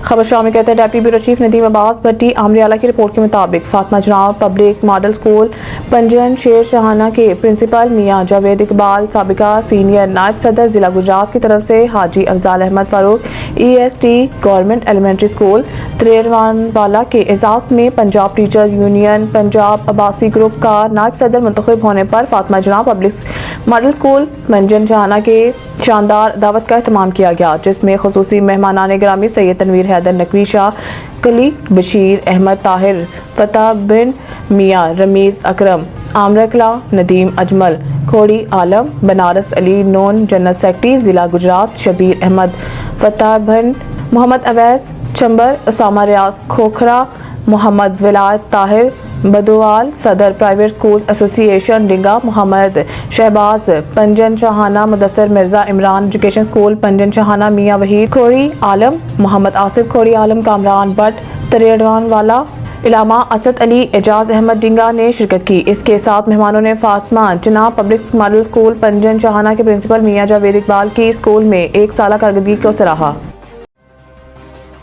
خبر شامل کہتے ہیں ڈپٹی بیورو چیف ندیم عباس بھٹی امر اعلیٰ کی رپورٹ کے مطابق فاطمہ جناح پبلک ماڈل اسکول پنجن شیر شاہانہ کے پرنسپل میاں جاوید اقبال سابقہ سینئر نائب صدر ضلع گجرات کی طرف سے حاجی افضال احمد فاروق EST گورنمنٹ ایلیمنٹری اسکول تریروان والا کے اعزاز میں Punjab teacher union Punjab Abbasi group کا نائب صدر منتخب ہونے پر فاطمہ جناح پبلک ماڈل اسکول پنجن شاہانہ کے شاندار دعوت کا اہتمام کیا گیا، جس میں خصوصی مہمانان گرامی سید تنویر حیدر نقوی شاہ کلی بشیر احمد طاہر فتح بن میاں رمیز اکرم عامر اقلا ندیم اجمل کھوڑی عالم بنارس علی نون جنرل سیکرٹری ضلع گجرات شبیر احمد فتح بن محمد اویس چمبر اسامہ ریاض کھوکھرا محمد ولایت طاہر بدوال صدر پرائیویٹ اسکول ایسوسی ایشن ڈنگا محمد شہباز پنجن شاہانہ مدثر مرزا عمران ایجوکیشن اسکول پنجن شاہانہ میاں وحید کھوڑی عالم محمد آصف کھوڑی عالم کامران بٹ تریڈوان والا علامہ اسد علی اعجاز احمد ڈنگا نے شرکت کی۔ اس کے ساتھ مہمانوں نے فاطمہ جناح پبلک ماڈل اسکول پنجن شاہانہ کے پرنسپل میاں جاوید اقبال کی اسکول میں 1 سالہ کارکردگی کو سراہا۔